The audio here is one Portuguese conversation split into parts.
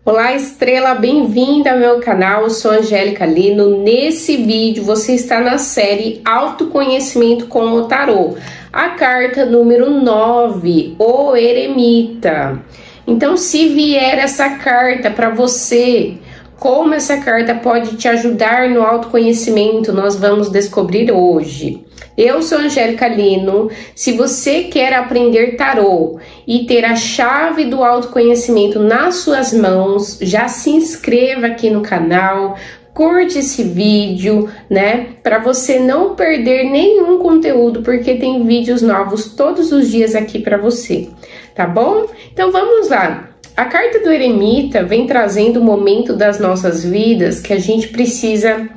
Olá, estrela, bem-vinda ao meu canal. Eu sou Angélica Lino. Nesse vídeo você está na série Autoconhecimento com o Tarô, a carta número 9, o Eremita. Então, se vier essa carta para você, como essa carta pode te ajudar no autoconhecimento, nós vamos descobrir hoje. Eu sou Angélica Lino. Se você quer aprender tarô e ter a chave do autoconhecimento nas suas mãos, já se inscreva aqui no canal, curte esse vídeo, né? Para você não perder nenhum conteúdo, porque tem vídeos novos todos os dias aqui para você, tá bom? Então vamos lá. A carta do Eremita vem trazendo o momento das nossas vidas que a gente precisa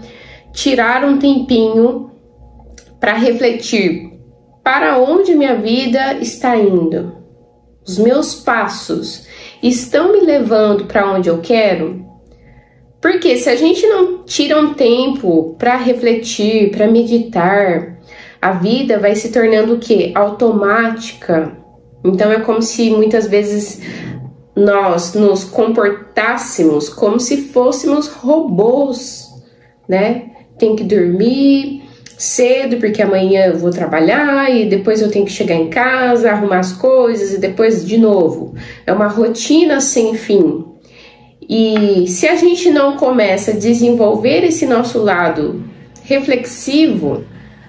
tirar um tempinho para refletir para onde minha vida está indo. Os meus passos estão me levando para onde eu quero? Porque se a gente não tira um tempo para refletir, para meditar, a vida vai se tornando o quê? Automática. Então é como se muitas vezes nós nos comportássemos como se fôssemos robôs, né? Tem que dormir cedo porque amanhã eu vou trabalhar e depois eu tenho que chegar em casa, arrumar as coisas e depois de novo. É uma rotina sem fim. E se a gente não começa a desenvolver esse nosso lado reflexivo,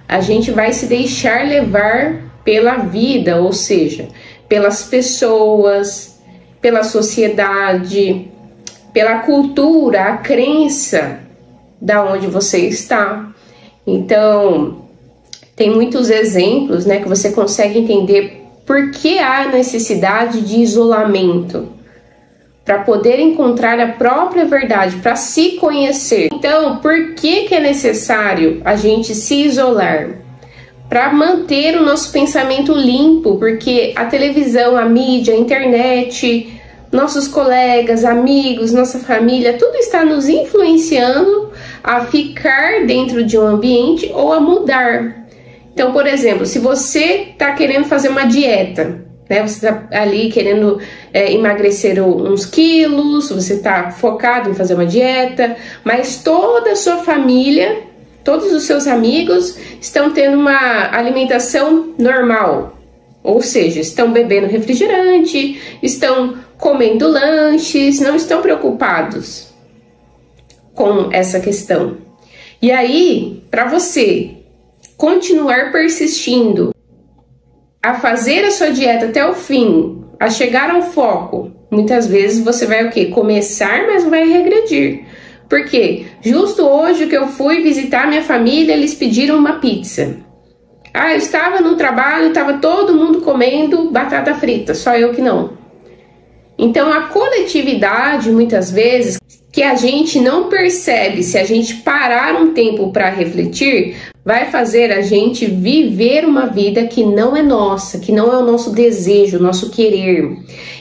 a gente vai se deixar levar pela vida, ou seja, pelas pessoas, pela sociedade, pela cultura, a crença da onde você está. Então, tem muitos exemplos, né, que você consegue entender por que há necessidade de isolamento, para poder encontrar a própria verdade, para se conhecer. Então, por que é necessário a gente se isolar? Para manter o nosso pensamento limpo, porque a televisão, a mídia, a internet, nossos colegas, amigos, nossa família, tudo está nos influenciando a ficar dentro de um ambiente ou a mudar. Então, por exemplo, se você está querendo fazer uma dieta, né? Você está ali querendo emagrecer uns quilos, você está focado em fazer uma dieta, mas toda a sua família, todos os seus amigos estão tendo uma alimentação normal, ou seja, estão bebendo refrigerante, estão comendo lanches, não estão preocupados com essa questão. E aí, para você continuar persistindo a fazer a sua dieta até o fim, a chegar ao foco, muitas vezes você vai o quê? Começar, mas vai regredir. Por quê? Justo hoje que eu fui visitar minha família, eles pediram uma pizza. Ah, eu estava no trabalho, estava todo mundo comendo batata frita, só eu que não. Então a coletividade, muitas vezes, que a gente não percebe, se a gente parar um tempo para refletir, vai fazer a gente viver uma vida que não é nossa, que não é o nosso desejo, o nosso querer.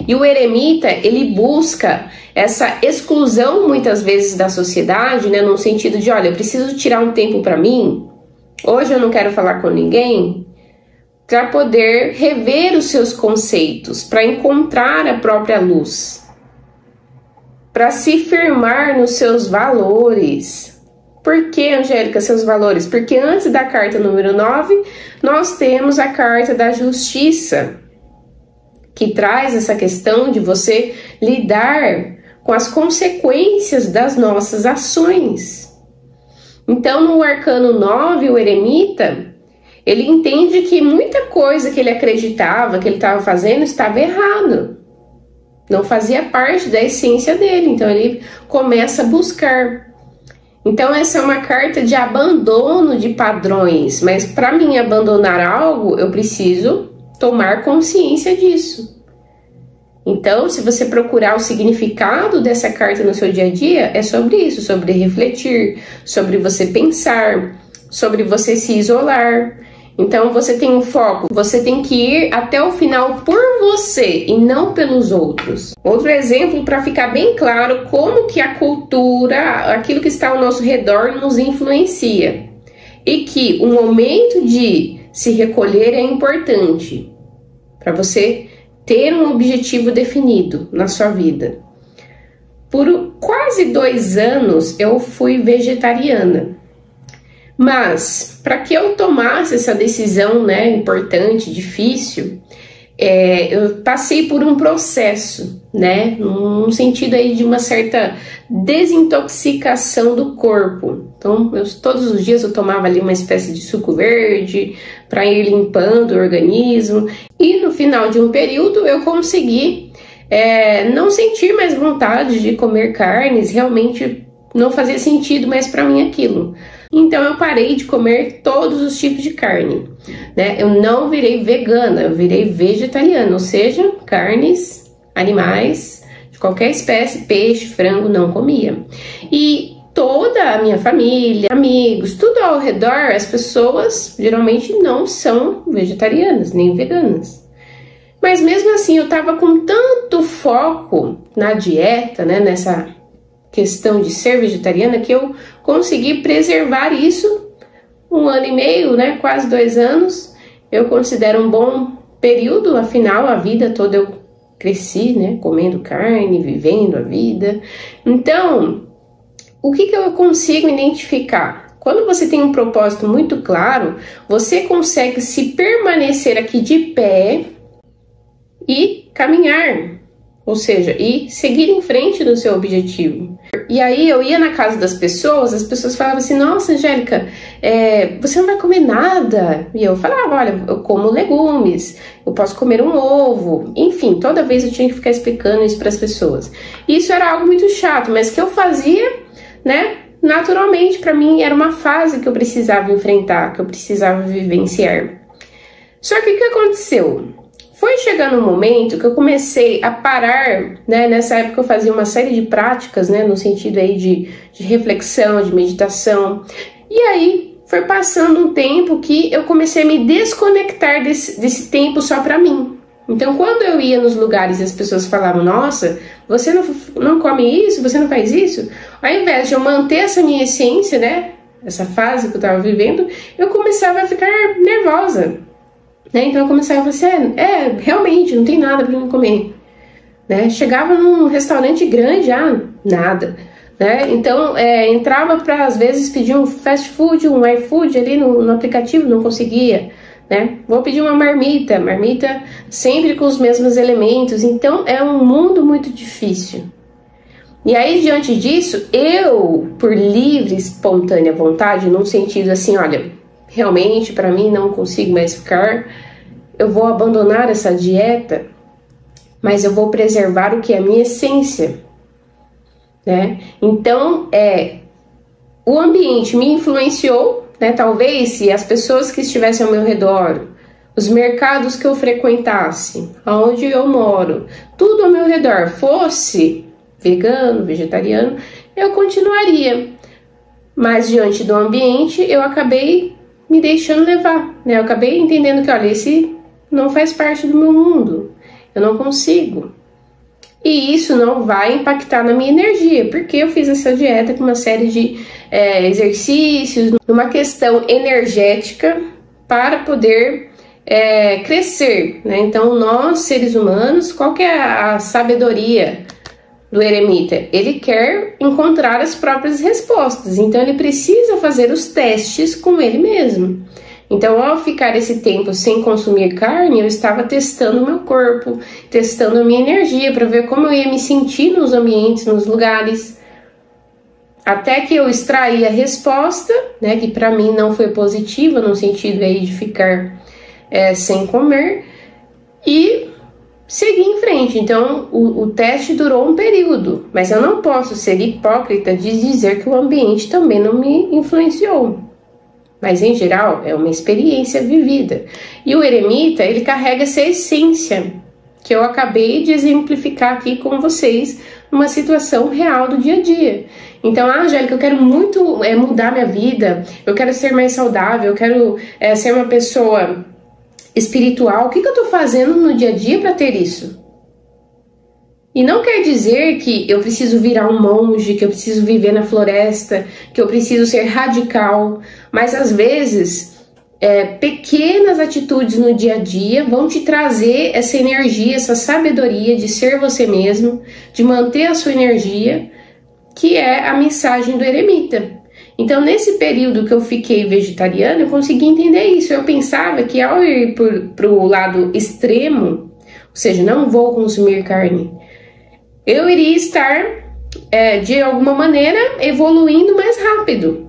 E o Eremita, ele busca essa exclusão muitas vezes da sociedade, né, no sentido de, olha, eu preciso tirar um tempo para mim, hoje eu não quero falar com ninguém, para poder rever os seus conceitos, para encontrar a própria luz, para se firmar nos seus valores. Por que, Angélica, seus valores? Porque antes da carta número 9, nós temos a carta da justiça, que traz essa questão de você lidar com as consequências das nossas ações. Então, no arcano 9, o Eremita, ele entende que muita coisa que ele acreditava, que ele estava fazendo, estava errado. Não fazia parte da essência dele, então ele começa a buscar. Então essa é uma carta de abandono de padrões, mas para mim abandonar algo, eu preciso tomar consciência disso. Então, se você procurar o significado dessa carta no seu dia a dia, é sobre isso, sobre refletir, sobre você pensar, sobre você se isolar. Então você tem um foco, você tem que ir até o final por você e não pelos outros. Outro exemplo para ficar bem claro como que a cultura, aquilo que está ao nosso redor nos influencia. E que o momento de se recolher é importante para você ter um objetivo definido na sua vida. por quase 2 anos eu fui vegetariana. Mas para que eu tomasse essa decisão, né, importante, difícil, eu passei por um processo, né, num sentido aí de uma certa desintoxicação do corpo. Então, todos os dias eu tomava ali uma espécie de suco verde para ir limpando o organismo, e no final de um período eu consegui não sentir mais vontade de comer carnes, realmente não fazia sentido mais para mim aquilo. Então eu parei de comer todos os tipos de carne, né? Eu não virei vegana, eu virei vegetariana, ou seja, carnes, animais, de qualquer espécie, peixe, frango, não comia. E toda a minha família, amigos, tudo ao redor, as pessoas geralmente não são vegetarianas, nem veganas. Mas mesmo assim eu tava com tanto foco na dieta, né, nessa questão de ser vegetariana, que eu consegui preservar isso 1 ano e meio, né, quase 2 anos. Eu considero um bom período, afinal a vida toda eu cresci, né, comendo carne, vivendo a vida. Então, o que eu consigo identificar? Quando você tem um propósito muito claro, você consegue se permanecer aqui de pé e caminhar, ou seja, e seguir em frente do seu objetivo. E aí eu ia na casa das pessoas, as pessoas falavam assim: nossa, Angélica, você não vai comer nada? E eu falava: olha, eu como legumes, eu posso comer um ovo. Enfim, toda vez eu tinha que ficar explicando isso para as pessoas. Isso era algo muito chato, mas que eu fazia, né, naturalmente. Para mim era uma fase que eu precisava enfrentar, que eu precisava vivenciar. Só que o que aconteceu? Foi chegando um momento que eu comecei a parar, né? Nessa época eu fazia uma série de práticas, né? No sentido aí de reflexão, de meditação. E aí foi passando um tempo que eu comecei a me desconectar desse tempo só para mim. Então quando eu ia nos lugares e as pessoas falavam: nossa, você não come isso, você não faz isso, ao invés de eu manter essa minha essência, né? Essa fase que eu estava vivendo, eu começava a ficar nervosa. Né? Então eu começava a falar assim: realmente não tem nada para mim comer, né? Chegava num restaurante grande, nada, né? Então entrava para às vezes pedir um fast food, um iFood ali no aplicativo, não conseguia, né? Vou pedir uma marmita sempre com os mesmos elementos. Então é um mundo muito difícil. E aí, diante disso, eu, por livre, espontânea vontade, num sentido assim: olha, realmente para mim não consigo mais ficar, eu vou abandonar essa dieta, mas eu vou preservar o que é a minha essência, né? Então, o ambiente me influenciou, né? Talvez se as pessoas que estivessem ao meu redor, os mercados que eu frequentasse, aonde eu moro, tudo ao meu redor fosse vegano, vegetariano, eu continuaria. Mas diante do ambiente, eu acabei me deixando levar, né? Eu acabei entendendo que, olha, esse não faz parte do meu mundo, eu não consigo. E isso não vai impactar na minha energia, porque eu fiz essa dieta com uma série de exercícios, uma questão energética para poder crescer, né? Então, nós, seres humanos, qual que é a sabedoria do eremita? Ele quer encontrar as próprias respostas, então ele precisa fazer os testes com ele mesmo. Então, ao ficar esse tempo sem consumir carne, eu estava testando o meu corpo, testando a minha energia para ver como eu ia me sentir nos ambientes, nos lugares, até que eu extraí a resposta, né, que para mim não foi positiva, no sentido aí de ficar sem comer, e segui em frente. Então o teste durou um período, mas eu não posso ser hipócrita de dizer que o ambiente também não me influenciou. Mas em geral é uma experiência vivida. E o eremita, ele carrega essa essência que eu acabei de exemplificar aqui com vocês, uma situação real do dia a dia. Então, Angélica, eu quero muito mudar minha vida, eu quero ser mais saudável, eu quero ser uma pessoa espiritual. O que eu tô fazendo no dia a dia para ter isso? E não quer dizer que eu preciso virar um monge, que eu preciso viver na floresta, que eu preciso ser radical, mas às vezes pequenas atitudes no dia a dia vão te trazer essa energia, essa sabedoria de ser você mesmo, de manter a sua energia, que é a mensagem do eremita. Então, nesse período que eu fiquei vegetariana, eu consegui entender isso. Eu pensava que ao ir para o lado extremo, ou seja, não vou consumir carne, eu iria estar, de alguma maneira, evoluindo mais rápido.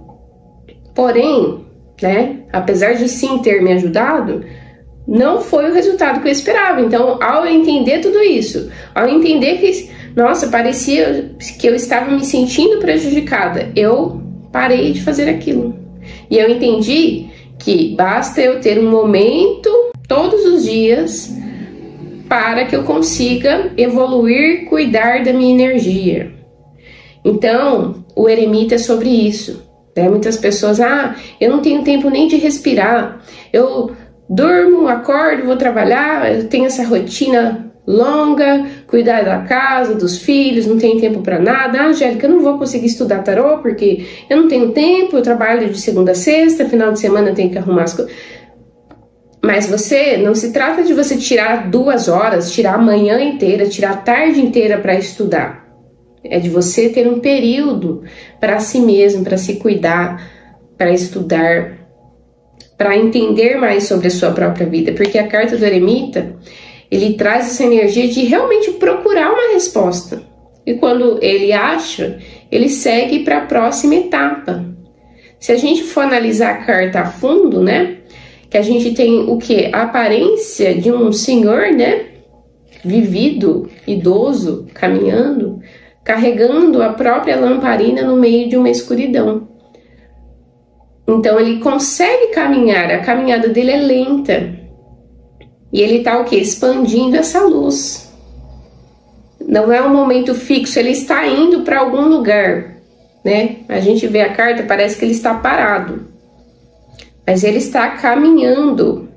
Porém, né, apesar de sim ter me ajudado, não foi o resultado que eu esperava. Então, ao entender tudo isso, ao entender que, nossa, parecia que eu estava me sentindo prejudicada, eu parei de fazer aquilo. E eu entendi que basta eu ter um momento todos os dias para que eu consiga evoluir, cuidar da minha energia. Então, o eremita é sobre isso. Muitas pessoas, eu não tenho tempo nem de respirar, eu durmo, acordo, vou trabalhar, eu tenho essa rotina longa, cuidar da casa, dos filhos, não tenho tempo para nada. Angélica, eu não vou conseguir estudar tarô porque eu não tenho tempo, eu trabalho de segunda a sexta, final de semana eu tenho que arrumar as coisas. Mas não se trata de você tirar 2 horas, tirar a manhã inteira, tirar a tarde inteira para estudar. É de você ter um período para si mesmo, para se cuidar, para estudar, para entender mais sobre a sua própria vida. Porque a carta do eremita, ele traz essa energia de realmente procurar uma resposta. E quando ele acha, ele segue para a próxima etapa. Se a gente for analisar a carta a fundo, né? Que a gente tem o quê? A aparência de um senhor, né? Vivido, idoso, caminhando, carregando a própria lamparina no meio de uma escuridão. Então ele consegue caminhar, a caminhada dele é lenta. E ele está o quê? Expandindo essa luz. Não é um momento fixo, ele está indo para algum lugar, né? A gente vê a carta, parece que ele está parado. Mas ele está caminhando.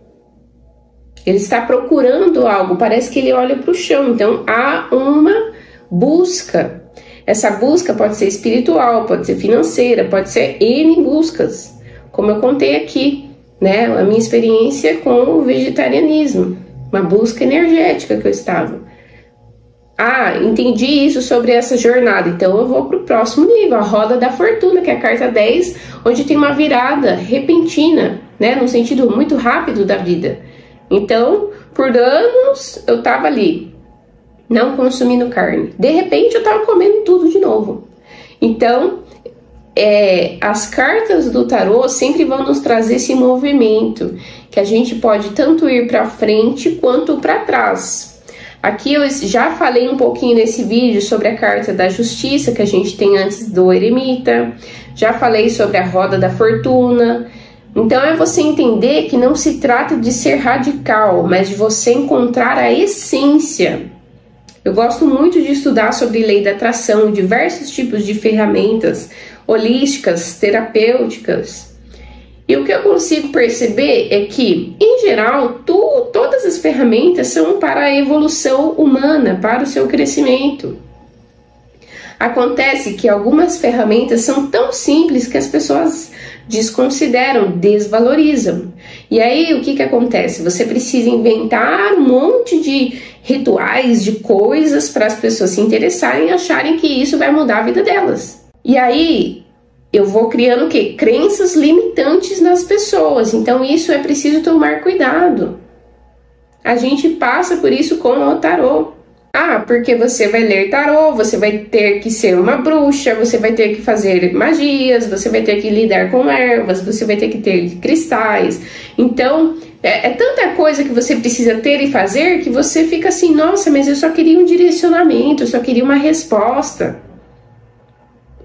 Ele está procurando algo, parece que ele olha para o chão. Então há uma busca. Essa busca pode ser espiritual, pode ser financeira, pode ser N buscas, como eu contei aqui, né? A minha experiência com o vegetarianismo, uma busca energética que eu estava. Entendi isso sobre essa jornada, então eu vou para o próximo nível, a roda da fortuna, que é a carta 10, onde tem uma virada repentina, né? Num sentido muito rápido da vida. Então, por anos eu estava ali, não consumindo carne. De repente eu estava comendo tudo de novo. Então, as cartas do tarô sempre vão nos trazer esse movimento, que a gente pode tanto ir para frente quanto para trás. Aqui eu já falei um pouquinho nesse vídeo sobre a carta da justiça, que a gente tem antes do eremita. Já falei sobre a roda da fortuna. Então é você entender que não se trata de ser radical, mas de você encontrar a essência. Eu gosto muito de estudar sobre lei da atração, diversos tipos de ferramentas holísticas, terapêuticas. E o que eu consigo perceber é que, em geral, todas as ferramentas são para a evolução humana, para o seu crescimento. Acontece que algumas ferramentas são tão simples que as pessoas desconsideram, desvalorizam. E aí, o que acontece? Você precisa inventar um monte de rituais, de coisas para as pessoas se interessarem e acharem que isso vai mudar a vida delas. E aí, eu vou criando o quê? Crenças limitantes nas pessoas. Então, isso é preciso tomar cuidado. A gente passa por isso com o tarô. Porque você vai ler tarô, você vai ter que ser uma bruxa, você vai ter que fazer magias, você vai ter que lidar com ervas, você vai ter que ter cristais. Então, é tanta coisa que você precisa ter e fazer que você fica assim, nossa, mas eu só queria um direcionamento, eu só queria uma resposta.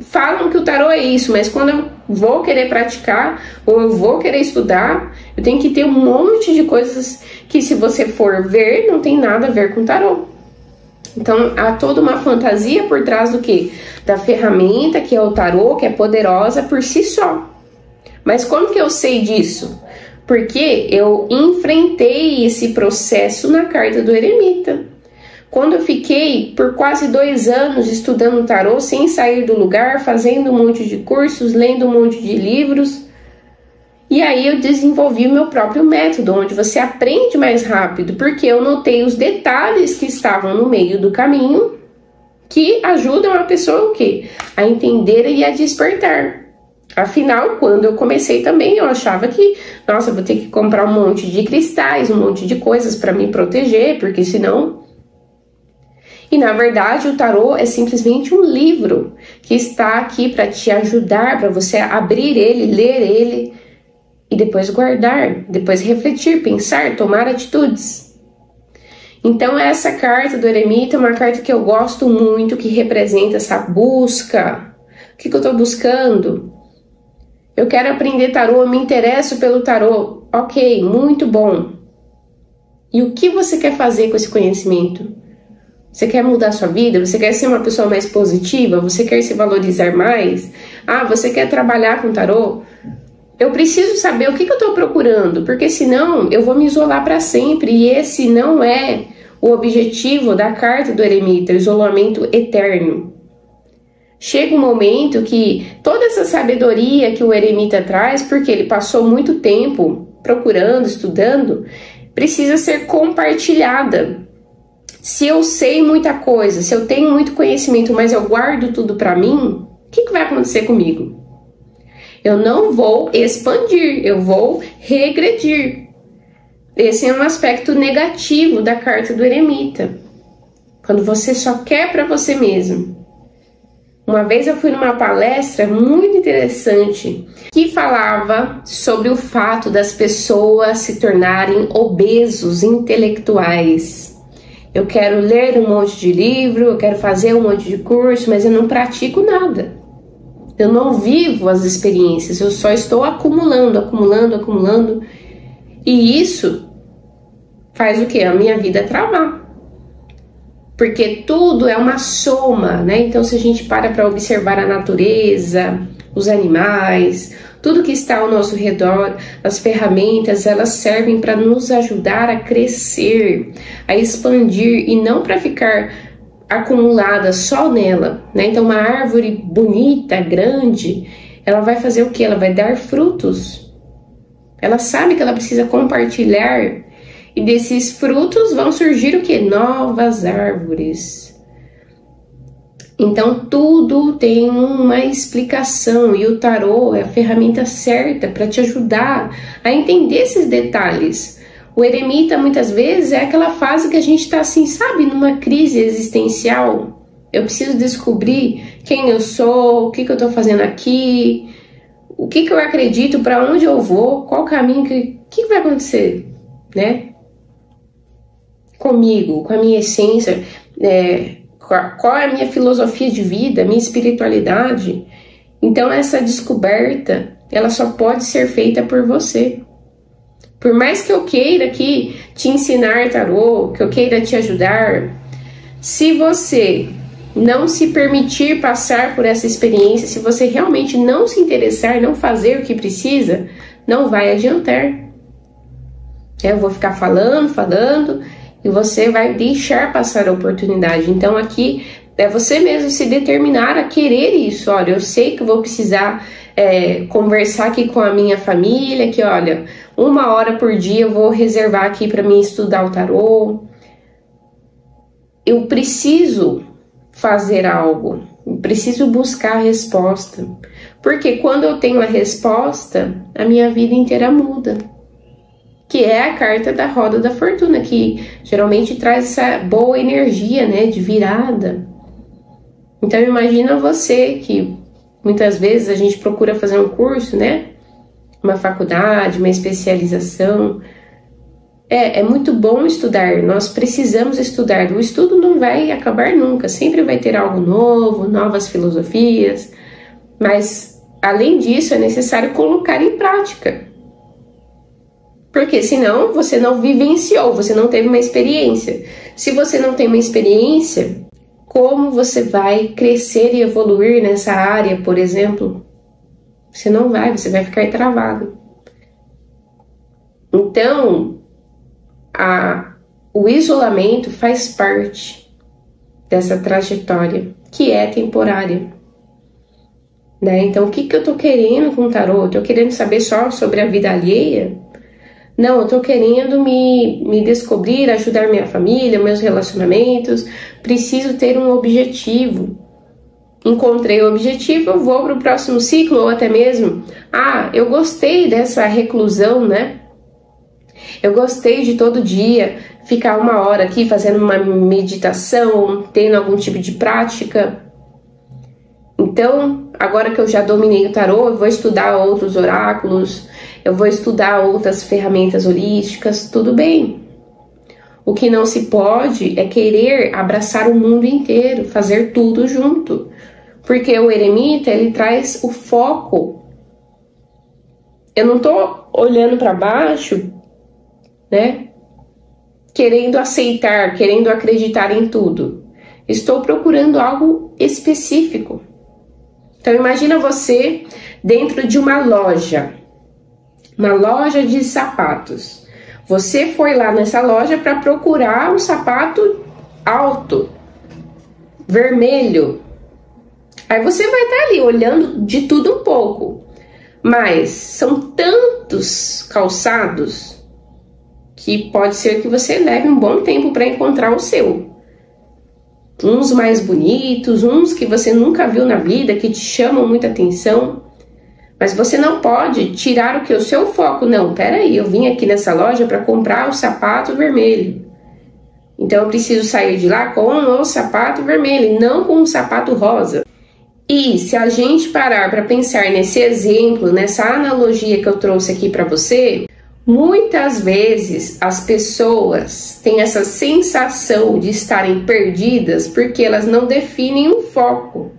Falam que o tarô é isso, mas quando eu vou querer praticar ou eu vou querer estudar, eu tenho que ter um monte de coisas que, se você for ver, não tem nada a ver com tarô. Então, há toda uma fantasia por trás do quê? Da ferramenta que é o tarô, que é poderosa por si só. Mas como que eu sei disso? Porque eu enfrentei esse processo na carta do eremita. Quando eu fiquei por quase 2 anos estudando tarô, sem sair do lugar, fazendo um monte de cursos, lendo um monte de livros, E aí eu desenvolvi o meu próprio método, onde você aprende mais rápido, porque eu notei os detalhes que estavam no meio do caminho, que ajudam a pessoa o quê? A entender e a despertar. Afinal, quando eu comecei também, eu achava que, nossa, eu vou ter que comprar um monte de cristais, um monte de coisas para me proteger, porque senão... E na verdade, o tarô é simplesmente um livro que está aqui para te ajudar, para você abrir ele, ler ele e depois guardar, depois refletir, pensar, tomar atitudes. Então essa carta do eremita é uma carta que eu gosto muito, que representa essa busca. O que eu estou buscando? Eu quero aprender tarô, eu me interesso pelo tarô. Ok, muito bom. E o que você quer fazer com esse conhecimento? Você quer mudar a sua vida? Você quer ser uma pessoa mais positiva? Você quer se valorizar mais? Ah, você quer trabalhar com tarô? Eu preciso saber o que eu estou procurando, porque senão eu vou me isolar para sempre. E esse não é o objetivo da carta do eremita, o isolamento eterno. Chega um momento que toda essa sabedoria que o eremita traz, porque ele passou muito tempo procurando, estudando, precisa ser compartilhada. Se eu sei muita coisa, se eu tenho muito conhecimento, mas eu guardo tudo para mim, o que vai acontecer comigo? Eu não vou expandir, eu vou regredir. Esse é um aspecto negativo da carta do eremita. Quando você só quer para você mesmo. Uma vez eu fui numa palestra muito interessante que falava sobre o fato das pessoas se tornarem obesos intelectuais. Eu quero ler um monte de livro, eu quero fazer um monte de curso, mas eu não pratico nada. Eu não vivo as experiências, eu só estou acumulando. E isso faz o quê? A minha vida travar. Porque tudo é uma soma, né? Então, se a gente para observar a natureza, os animais, tudo que está ao nosso redor, as ferramentas, elas servem para nos ajudar a crescer, a expandir e não para ficar acumulada só nela, né? Então, uma árvore bonita, grande, ela vai fazer o quê? Ela vai dar frutos. Ela sabe que ela precisa compartilhar. E desses frutos vão surgir o que? Novas árvores. Então tudo tem uma explicação e o tarô é a ferramenta certa para te ajudar a entender esses detalhes. O eremita muitas vezes é aquela fase que a gente está assim, sabe, numa crise existencial. Eu preciso descobrir quem eu sou, o que eu estou fazendo aqui, o que eu acredito, para onde eu vou, qual caminho, o que vai acontecer, né? Comigo, com a minha essência, qual é a minha filosofia de vida, minha espiritualidade. Então essa descoberta, ela só pode ser feita por você. Por mais que eu queira aqui te ensinar tarô, que eu queira te ajudar, se você não se permitir passar por essa experiência, se você realmente não se interessar, não fazer o que precisa, não vai adiantar. Eu vou ficar falando, e você vai deixar passar a oportunidade. Então aqui é você mesmo se determinar a querer isso. Olha, eu sei que eu vou precisar conversar aqui com a minha família, que olha, 1 hora por dia eu vou reservar aqui para mim estudar o tarô. Eu preciso fazer algo, eu preciso buscar a resposta. Porque quando eu tenho a resposta, a minha vida inteira muda. Que é a carta da roda da fortuna, que geralmente traz essa boa energia, né, de virada. Então imagina você que muitas vezes a gente procura fazer um curso, né, uma faculdade, uma especialização. É muito bom estudar, nós precisamos estudar. O estudo não vai acabar nunca, sempre vai ter algo novo, novas filosofias, mas além disso é necessário colocar em prática. Porque senão você não vivenciou, você não teve uma experiência. Se você não tem uma experiência, como você vai crescer e evoluir nessa área, por exemplo? Você não vai, você vai ficar travado. Então, o isolamento faz parte dessa trajetória, que é temporária. né? Então, o que eu tô querendo com o tarô? Eu tô querendo saber só sobre a vida alheia? Não, eu tô querendo me descobrir, ajudar minha família, meus relacionamentos. Preciso ter um objetivo. Encontrei o objetivo, eu vou para o próximo ciclo, ou até mesmo, eu gostei dessa reclusão, né? Eu gostei de todo dia ficar 1 hora aqui fazendo uma meditação, tendo algum tipo de prática. Então, agora que eu já dominei o tarô, eu vou estudar outros oráculos, eu vou estudar outras ferramentas holísticas, tudo bem. O que não se pode é querer abraçar o mundo inteiro, fazer tudo junto. Porque o eremita, ele traz o foco. Eu não tô olhando para baixo, né? Querendo aceitar, querendo acreditar em tudo. Estou procurando algo específico. Então imagina você dentro de uma loja de sapatos. Você foi lá nessa loja para procurar um sapato alto, vermelho. Aí você vai estar ali olhando de tudo um pouco. Mas são tantos calçados que pode ser que você leve um bom tempo para encontrar o seu. Uns mais bonitos, uns que você nunca viu na vida, que te chamam muita atenção. Mas você não pode tirar o seu foco. Não, peraí, eu vim aqui nessa loja para comprar o sapato vermelho. Então eu preciso sair de lá com o sapato vermelho, não com o sapato rosa. E se a gente parar para pensar nesse exemplo, nessa analogia que eu trouxe aqui para você, muitas vezes as pessoas têm essa sensação de estarem perdidas porque elas não definem um foco.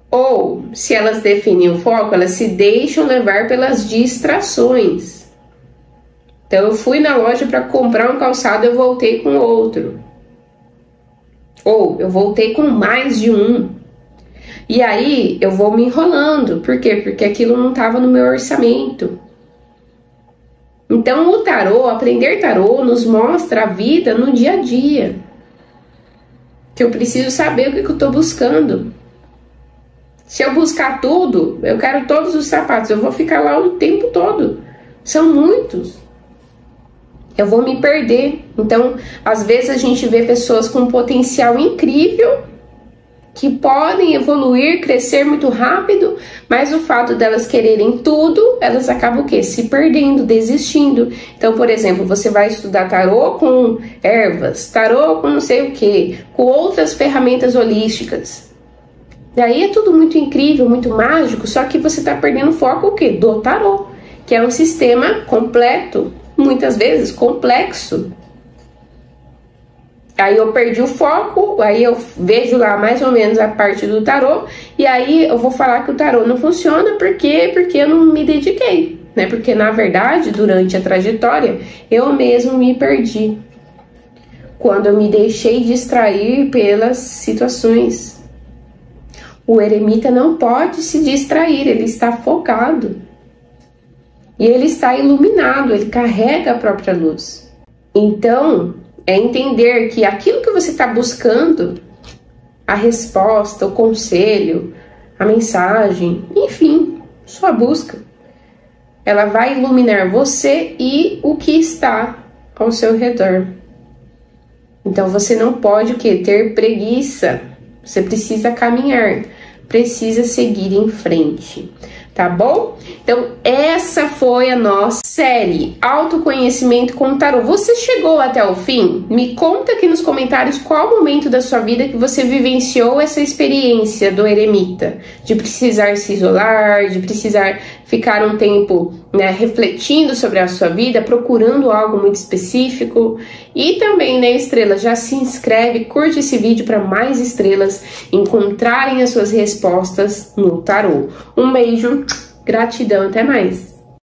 Ou, se elas definem o foco, elas se deixam levar pelas distrações. Então, eu fui na loja para comprar um calçado, eu voltei com outro. Ou, eu voltei com mais de um. E aí, eu vou me enrolando. Por quê? Porque aquilo não estava no meu orçamento. Então, o tarô, aprender tarô, nos mostra a vida no dia a dia. Que eu preciso saber o que eu estou buscando. Se eu buscar tudo, eu quero todos os sapatos, eu vou ficar lá o tempo todo. São muitos. Eu vou me perder. Então, às vezes a gente vê pessoas com um potencial incrível, que podem evoluir, crescer muito rápido, mas o fato delas quererem tudo, elas acabam o quê? Se perdendo, desistindo. Então, por exemplo, você vai estudar tarô com ervas, tarô com não sei o que, com outras ferramentas holísticas. E aí é tudo muito incrível, muito mágico, só que você está perdendo o foco o quê? Do tarô, que é um sistema completo, muitas vezes complexo. Aí eu perdi o foco, aí eu vejo lá mais ou menos a parte do tarô, e aí eu vou falar que o tarô não funciona, por quê? Porque eu não me dediquei, né? Porque na verdade, durante a trajetória, eu mesmo me perdi. Quando eu me deixei distrair pelas situações. O eremita não pode se distrair, ele está focado. E ele está iluminado, ele carrega a própria luz. Então, é entender que aquilo que você está buscando, a resposta, o conselho, a mensagem, enfim, sua busca, ela vai iluminar você e o que está ao seu redor. Então você não pode o quê? Ter preguiça. Você precisa caminhar, precisa seguir em frente, tá bom? Então essa foi a nossa série Autoconhecimento com Tarô. Você chegou até o fim? Me conta aqui nos comentários qual momento da sua vida que você vivenciou essa experiência do eremita, de precisar se isolar, de precisar ficar um tempo, né, refletindo sobre a sua vida, procurando algo muito específico. E também, né, estrela, já se inscreve, curte esse vídeo para mais estrelas encontrarem as suas respostas no tarô. Um beijo, gratidão, até mais!